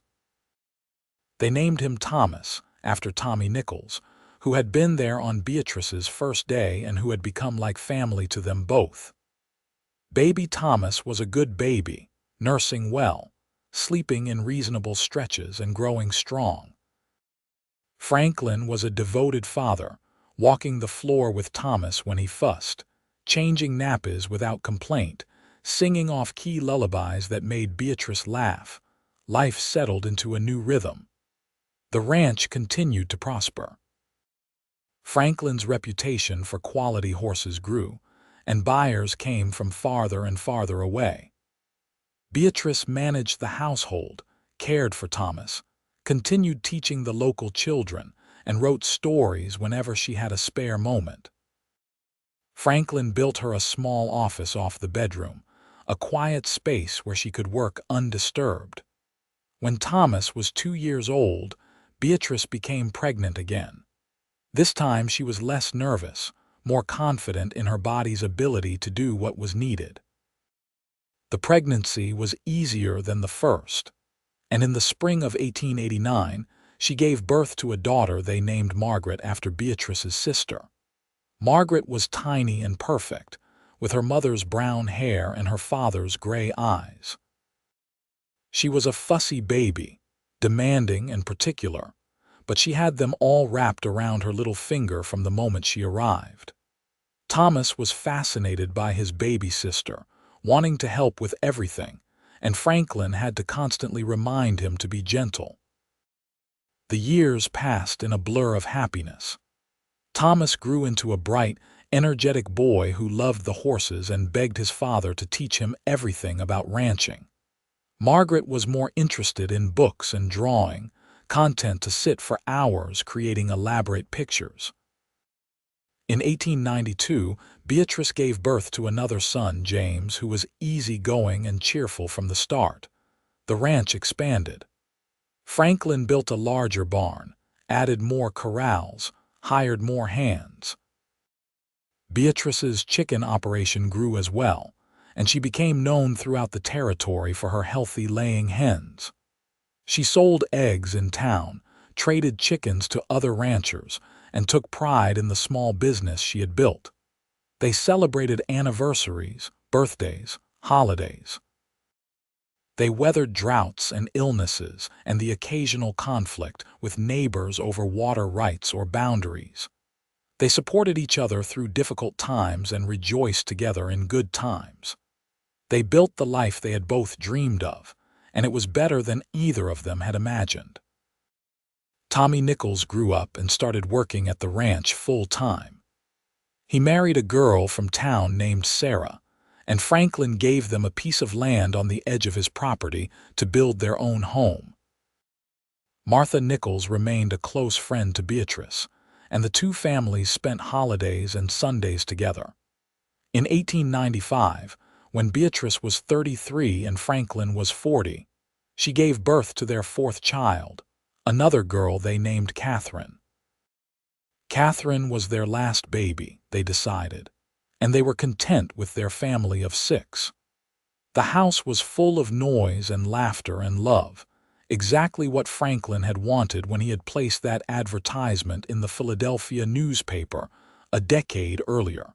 They named him Thomas, after Tommy Nichols, who had been there on Beatrice's first day and who had become like family to them both. Baby Thomas was a good baby, nursing well, sleeping in reasonable stretches and growing strong. Franklin was a devoted father, walking the floor with Thomas when he fussed, changing nappies without complaint, singing off-key lullabies that made Beatrice laugh. Life settled into a new rhythm. The ranch continued to prosper. Franklin's reputation for quality horses grew, and buyers came from farther and farther away. Beatrice managed the household, cared for Thomas, continued teaching the local children, and wrote stories whenever she had a spare moment. Franklin built her a small office off the bedroom, a quiet space where she could work undisturbed. When Thomas was 2 years old, Beatrice became pregnant again. This time she was less nervous, more confident in her body's ability to do what was needed. The pregnancy was easier than the first, and in the spring of 1889, she gave birth to a daughter they named Margaret after Beatrice's sister. Margaret was tiny and perfect, with her mother's brown hair and her father's gray eyes. She was a fussy baby, demanding and particular, but she had them all wrapped around her little finger from the moment she arrived. Thomas was fascinated by his baby sister, wanting to help with everything, and Franklin had to constantly remind him to be gentle. The years passed in a blur of happiness. Thomas grew into a bright, energetic boy who loved the horses and begged his father to teach him everything about ranching. Margaret was more interested in books and drawing, content to sit for hours creating elaborate pictures. In 1892, Beatrice gave birth to another son, James, who was easygoing and cheerful from the start. The ranch expanded. Franklin built a larger barn, added more corrals, hired more hands. Beatrice's chicken operation grew as well, and she became known throughout the territory for her healthy laying hens. She sold eggs in town, traded chickens to other ranchers, and took pride in the small business she had built. They celebrated anniversaries, birthdays, holidays. They weathered droughts and illnesses and the occasional conflict with neighbors over water rights or boundaries. They supported each other through difficult times and rejoiced together in good times. They built the life they had both dreamed of, and it was better than either of them had imagined. Tommy Nichols grew up and started working at the ranch full-time. He married a girl from town named Sarah, and Franklin gave them a piece of land on the edge of his property to build their own home. Martha Nichols remained a close friend to Beatrice, and the two families spent holidays and Sundays together. In 1895, when Beatrice was 33 and Franklin was 40, she gave birth to their fourth child, another girl they named Catherine. Catherine was their last baby, they decided, and they were content with their family of 6. The house was full of noise and laughter and love, exactly what Franklin had wanted when he had placed that advertisement in the Philadelphia newspaper a decade earlier.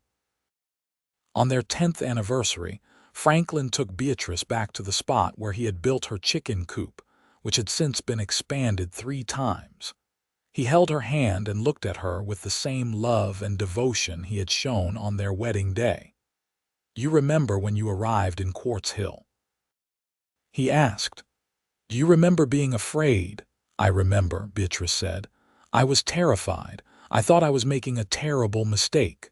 On their 10th anniversary, Franklin took Beatrice back to the spot where he had built her chicken coop, which had since been expanded 3 times. He held her hand and looked at her with the same love and devotion he had shown on their wedding day. "You remember when you arrived in Quartz Hill?" he asked. "Do you remember being afraid?" "I remember," Beatrice said. "I was terrified. I thought I was making a terrible mistake."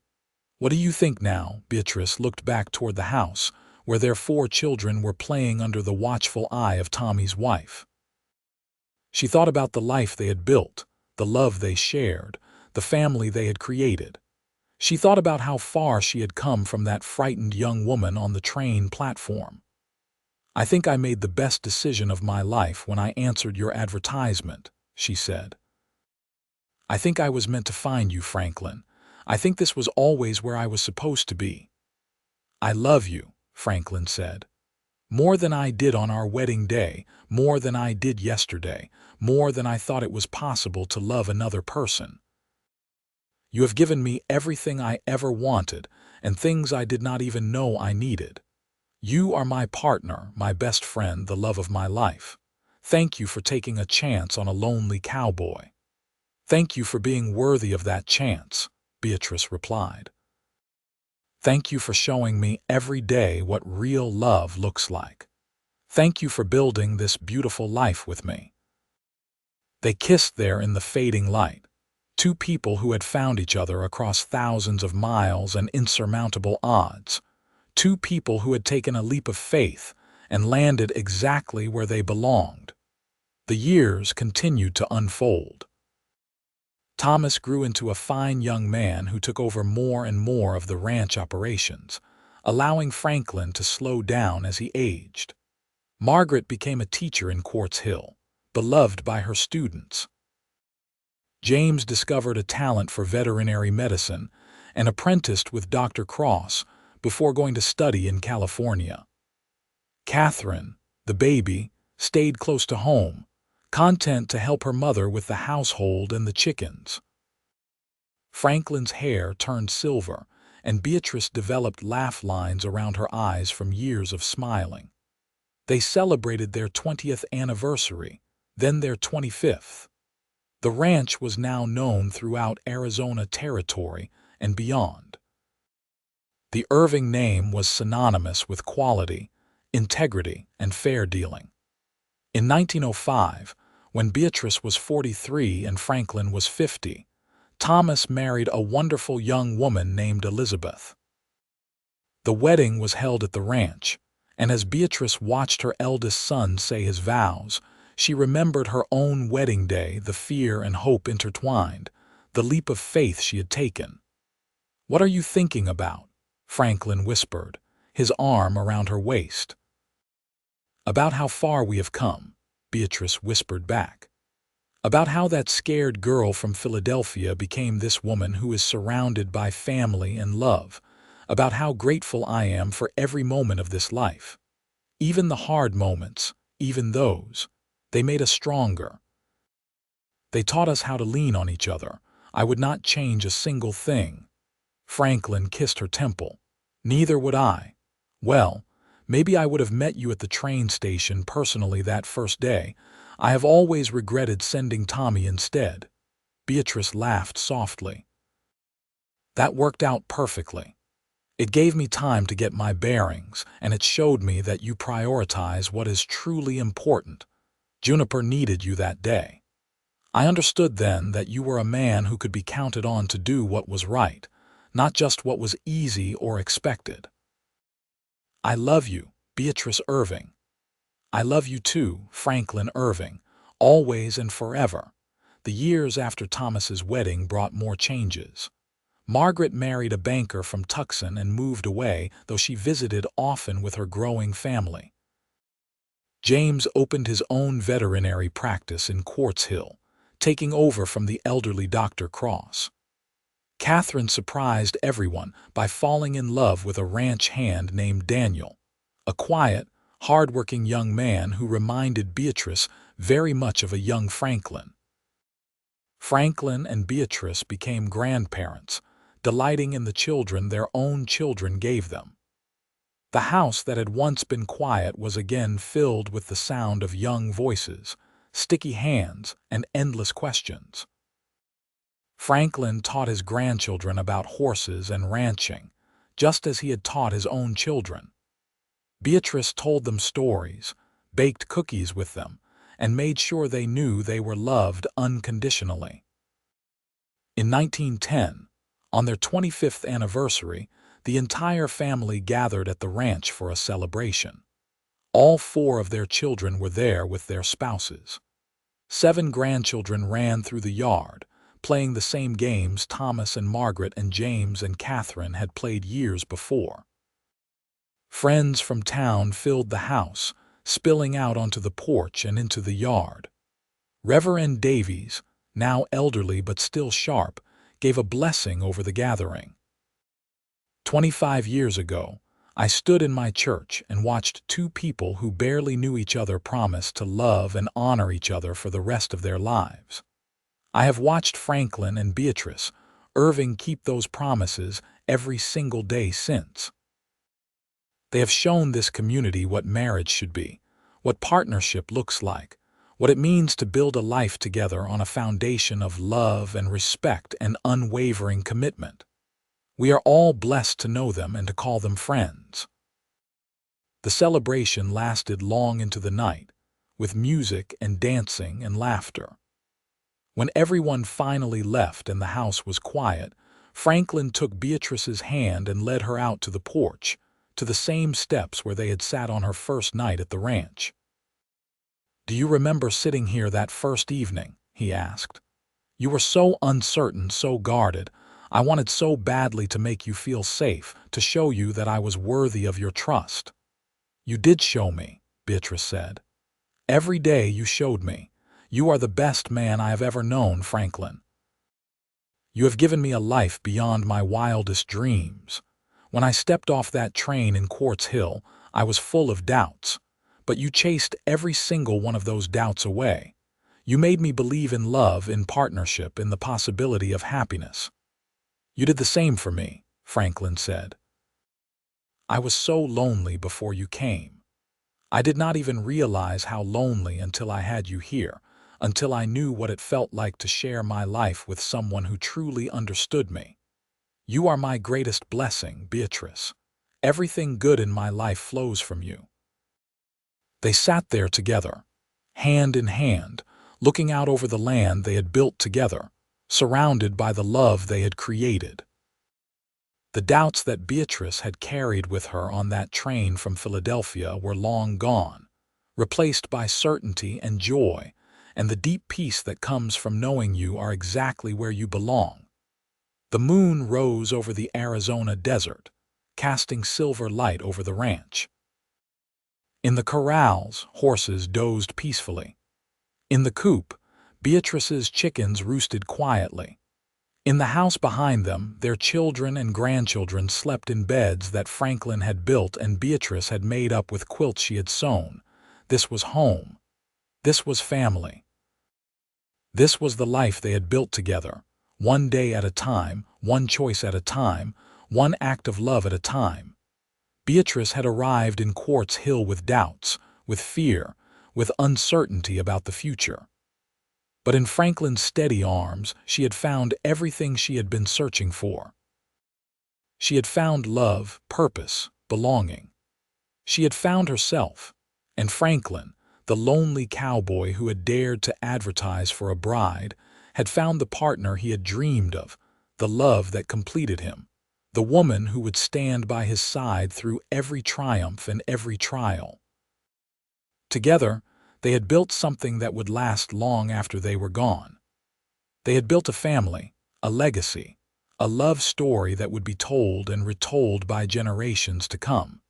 "What do you think now?" Beatrice looked back toward the house, where their 4 children were playing under the watchful eye of Tommy's wife. She thought about the life they had built, the love they shared, the family they had created. She thought about how far she had come from that frightened young woman on the train platform. "I think I made the best decision of my life when I answered your advertisement," she said. "I think I was meant to find you, Franklin. I think this was always where I was supposed to be." "I love you," Franklin said. "More than I did on our wedding day, more than I did yesterday, more than I thought it was possible to love another person. You have given me everything I ever wanted and things I did not even know I needed. You are my partner, my best friend, the love of my life. Thank you for taking a chance on a lonely cowboy." "Thank you for being worthy of that chance," Beatrice replied. "Thank you for showing me every day what real love looks like. Thank you for building this beautiful life with me." They kissed there in the fading light, 2 people who had found each other across thousands of miles and insurmountable odds, 2 people who had taken a leap of faith and landed exactly where they belonged. The years continued to unfold. Thomas grew into a fine young man who took over more and more of the ranch operations, allowing Franklin to slow down as he aged. Margaret became a teacher in Quartz Hill, beloved by her students. James discovered a talent for veterinary medicine and apprenticed with Dr. Cross before going to study in California. Catherine, the baby, stayed close to home, content to help her mother with the household and the chickens. Franklin's hair turned silver, and Beatrice developed laugh lines around her eyes from years of smiling. They celebrated their 20th anniversary, then their 25th. The ranch was now known throughout Arizona Territory and beyond. The Irving name was synonymous with quality, integrity, and fair dealing. In 1905, when Beatrice was 43 and Franklin was 50, Thomas married a wonderful young woman named Elizabeth. The wedding was held at the ranch, and as Beatrice watched her eldest son say his vows, she remembered her own wedding day, the fear and hope intertwined, the leap of faith she had taken. "What are you thinking about?" Franklin whispered, his arm around her waist. "About how far we have come," Beatrice whispered back. "About how that scared girl from Philadelphia became this woman who is surrounded by family and love. About how grateful I am for every moment of this life. Even the hard moments, even those, they made us stronger. They taught us how to lean on each other. I would not change a single thing." Franklin kissed her temple. "Neither would I. Well, maybe I would have met you at the train station personally that first day. I have always regretted sending Tommy instead." Beatrice laughed softly. "That worked out perfectly. It gave me time to get my bearings, and it showed me that you prioritize what is truly important. Juniper needed you that day. I understood then that you were a man who could be counted on to do what was right, not just what was easy or expected." "I love you, Beatrice Irving." "I love you too, Franklin Irving, always and forever." The years after Thomas's wedding brought more changes. Margaret married a banker from Tucson and moved away, though she visited often with her growing family. James opened his own veterinary practice in Quartz Hill, taking over from the elderly Dr. Cross. Catherine surprised everyone by falling in love with a ranch hand named Daniel, a quiet, hard-working young man who reminded Beatrice very much of a young Franklin. Franklin and Beatrice became grandparents, delighting in the children their own children gave them. The house that had once been quiet was again filled with the sound of young voices, sticky hands, and endless questions. Franklin taught his grandchildren about horses and ranching, just as he had taught his own children. Beatrice told them stories, baked cookies with them, and made sure they knew they were loved unconditionally. In 1910, on their 25th anniversary, the entire family gathered at the ranch for a celebration. All 4 of their children were there with their spouses. 7 grandchildren ran through the yard, playing the same games Thomas and Margaret and James and Catherine had played years before. Friends from town filled the house, spilling out onto the porch and into the yard. Reverend Davies, now elderly but still sharp, gave a blessing over the gathering. 25 years ago, I stood in my church and watched 2 people who barely knew each other promise to love and honor each other for the rest of their lives. I have watched Franklin and Beatrice Irving keep those promises every single day since. They have shown this community what marriage should be, what partnership looks like, what it means to build a life together on a foundation of love and respect and unwavering commitment. We are all blessed to know them and to call them friends. The celebration lasted long into the night, with music and dancing and laughter. When everyone finally left and the house was quiet, Franklin took Beatrice's hand and led her out to the porch, to the same steps where they had sat on her first night at the ranch. "Do you remember sitting here that first evening?" he asked. You were so uncertain, so guarded. I wanted so badly to make you feel safe, to show you that I was worthy of your trust." "You did show me," Beatrice said. "Every day you showed me. You are the best man I have ever known, Franklin. You have given me a life beyond my wildest dreams. When I stepped off that train in Quartz Hill, I was full of doubts. But you chased every single one of those doubts away. You made me believe in love, in partnership, in the possibility of happiness." "You did the same for me," Franklin said. "I was so lonely before you came. I did not even realize how lonely until I had you here, until I knew what it felt like to share my life with someone who truly understood me. You are my greatest blessing, Beatrice. Everything good in my life flows from you." They sat there together, hand in hand, looking out over the land they had built together, surrounded by the love they had created. The doubts that Beatrice had carried with her on that train from Philadelphia were long gone, replaced by certainty and joy, and the deep peace that comes from knowing you are exactly where you belong. The moon rose over the Arizona desert, casting silver light over the ranch. In the corrals, horses dozed peacefully. In the coop, Beatrice's chickens roosted quietly. In the house behind them, their children and grandchildren slept in beds that Franklin had built and Beatrice had made up with quilts she had sewn. This was home. This was family. This was the life they had built together, one day at a time, one choice at a time, one act of love at a time. Beatrice had arrived in Quartz Hill with doubts, with fear, with uncertainty about the future. But in Franklin's steady arms, she had found everything she had been searching for. She had found love, purpose, belonging. She had found herself, and Franklin, the lonely cowboy who had dared to advertise for a bride, had found the partner he had dreamed of, the love that completed him, the woman who would stand by his side through every triumph and every trial. Together, they had built something that would last long after they were gone. They had built a family, a legacy, a love story that would be told and retold by generations to come.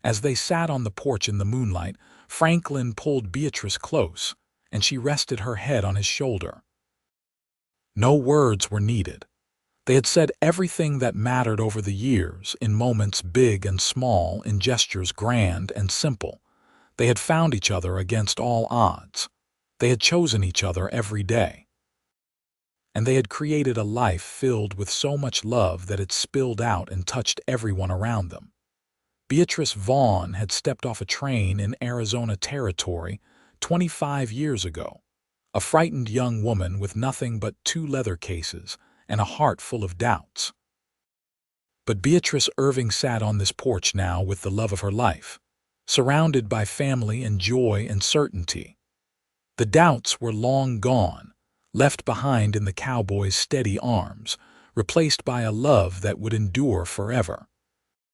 As they sat on the porch in the moonlight, Franklin pulled Beatrice close, and she rested her head on his shoulder. No words were needed. They had said everything that mattered over the years, in moments big and small, in gestures grand and simple. They had found each other against all odds. They had chosen each other every day. And they had created a life filled with so much love that it spilled out and touched everyone around them. Beatrice Vaughn had stepped off a train in Arizona territory 25 years ago, a frightened young woman with nothing but 2 leather cases and a heart full of doubts. But Beatrice Irving sat on this porch now with the love of her life, surrounded by family and joy and certainty. The doubts were long gone, left behind in the cowboy's steady arms, replaced by a love that would endure forever.